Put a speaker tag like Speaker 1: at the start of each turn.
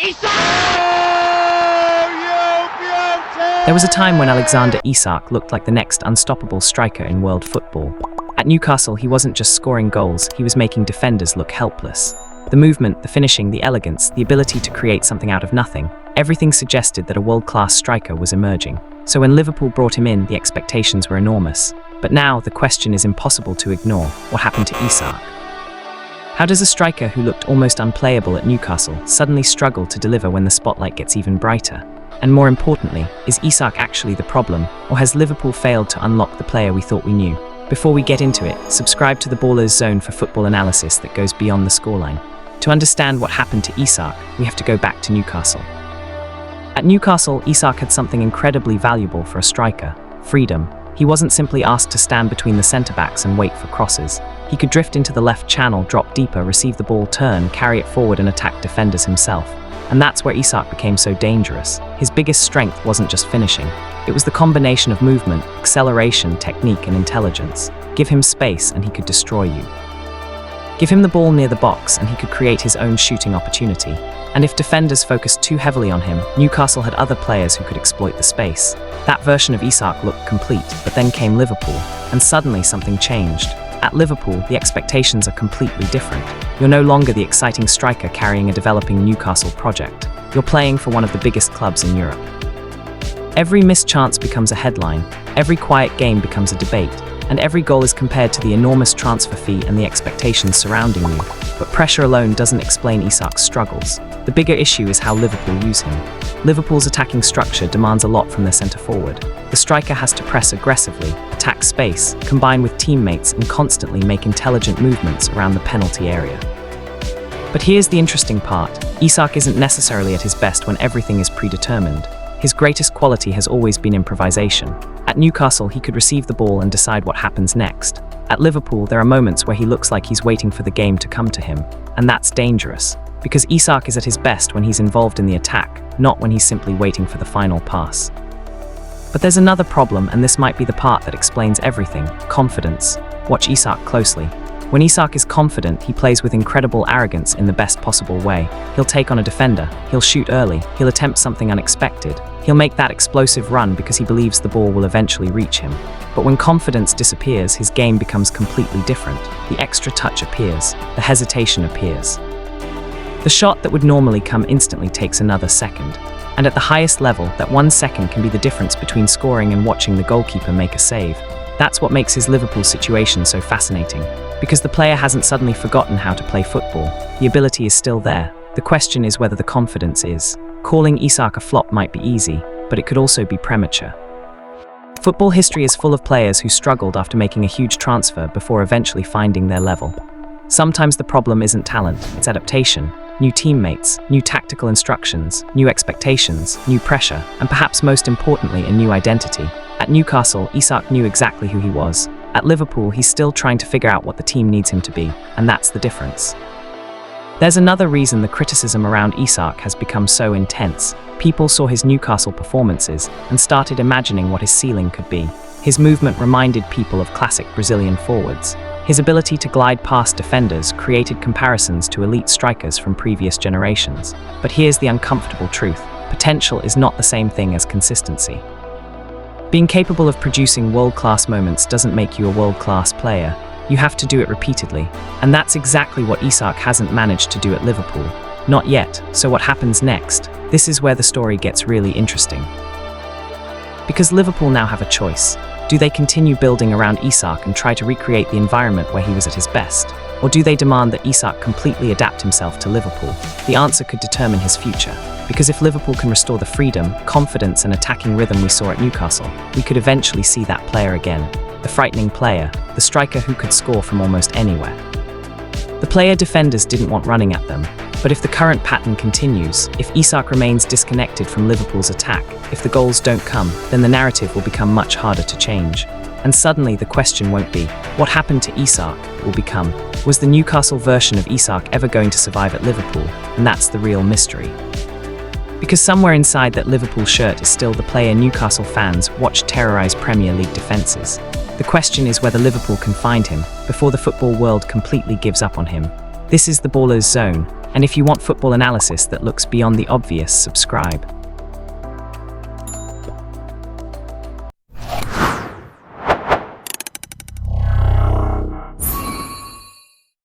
Speaker 1: Isak!
Speaker 2: There was a time when Alexander Isak looked like the next unstoppable striker in world football. At Newcastle, he wasn't just scoring goals, he was making defenders look helpless. The movement, the finishing, the elegance, the ability to create something out of nothing, everything suggested that a world-class striker was emerging. So when Liverpool brought him in, the expectations were enormous. But now, the question is impossible to ignore. What happened to Isak? How does a striker who looked almost unplayable at Newcastle suddenly struggle to deliver when the spotlight gets even brighter? And more importantly, is Isak actually the problem, or has Liverpool failed to unlock the player we thought we knew? Before we get into it, subscribe to the Ballers Zone for football analysis that goes beyond the scoreline. To understand what happened to Isak, we have to go back to Newcastle. At Newcastle, Isak had something incredibly valuable for a striker: freedom. He wasn't simply asked to stand between the centre-backs and wait for crosses. He could drift into the left channel, drop deeper, receive the ball, turn, carry it forward and attack defenders himself. And that's where Isak became so dangerous. His biggest strength wasn't just finishing. It was the combination of movement, acceleration, technique and intelligence. Give him space and he could destroy you. Give him the ball near the box and he could create his own shooting opportunity. And if defenders focused too heavily on him, Newcastle had other players who could exploit the space. That version of Isak looked complete, but then came Liverpool, and suddenly something changed. At Liverpool, the expectations are completely different. You're no longer the exciting striker carrying a developing Newcastle project. You're playing for one of the biggest clubs in Europe. Every missed chance becomes a headline, every quiet game becomes a debate, and every goal is compared to the enormous transfer fee and the expectations surrounding you. But pressure alone doesn't explain Isak's struggles. The bigger issue is how Liverpool use him. Liverpool's attacking structure demands a lot from their centre-forward. The striker has to press aggressively, attack space, combine with teammates and constantly make intelligent movements around the penalty area. But here's the interesting part. Isak isn't necessarily at his best when everything is predetermined. His greatest quality has always been improvisation. At Newcastle, he could receive the ball and decide what happens next. At Liverpool, there are moments where he looks like he's waiting for the game to come to him, and that's dangerous, because Isak is at his best when he's involved in the attack, not when he's simply waiting for the final pass. But there's another problem, and this might be the part that explains everything: confidence. Watch Isak closely. When Isak is confident, he plays with incredible arrogance in the best possible way. He'll take on a defender, he'll shoot early, he'll attempt something unexpected. He'll make that explosive run because he believes the ball will eventually reach him. But when confidence disappears, his game becomes completely different. The extra touch appears, the hesitation appears. The shot that would normally come instantly takes another second. And at the highest level, that 1 second can be the difference between scoring and watching the goalkeeper make a save. That's what makes his Liverpool situation so fascinating. Because the player hasn't suddenly forgotten how to play football. The ability is still there. The question is whether the confidence is. Calling Isak a flop might be easy, but it could also be premature. Football history is full of players who struggled after making a huge transfer before eventually finding their level. Sometimes the problem isn't talent, it's adaptation. New teammates, new tactical instructions, new expectations, new pressure, and perhaps most importantly, a new identity. At Newcastle, Isak knew exactly who he was. At Liverpool, he's still trying to figure out what the team needs him to be, and that's the difference. There's another reason the criticism around Isak has become so intense. People saw his Newcastle performances and started imagining what his ceiling could be. His movement reminded people of classic Brazilian forwards. His ability to glide past defenders created comparisons to elite strikers from previous generations. But here's the uncomfortable truth: potential is not the same thing as consistency. Being capable of producing world-class moments doesn't make you a world-class player. You have to do it repeatedly. And that's exactly what Isak hasn't managed to do at Liverpool. Not yet. So what happens next? This is where the story gets really interesting. Because Liverpool now have a choice. Do they continue building around Isak and try to recreate the environment where he was at his best? Or do they demand that Isak completely adapt himself to Liverpool? The answer could determine his future. Because if Liverpool can restore the freedom, confidence and attacking rhythm we saw at Newcastle, we could eventually see that player again. The frightening player, the striker who could score from almost anywhere. The player defenders didn't want running at them. But if the current pattern continues, if Isak remains disconnected from Liverpool's attack, if the goals don't come, then the narrative will become much harder to change. And suddenly the question won't be, what happened to Isak? It will become, was the Newcastle version of Isak ever going to survive at Liverpool? And that's the real mystery. Because somewhere inside that Liverpool shirt is still the player Newcastle fans watch terrorize Premier League defences. The question is whether Liverpool can find him before the football world completely gives up on him. This is the Ballers Zone. And if you want football analysis that looks beyond the obvious, subscribe.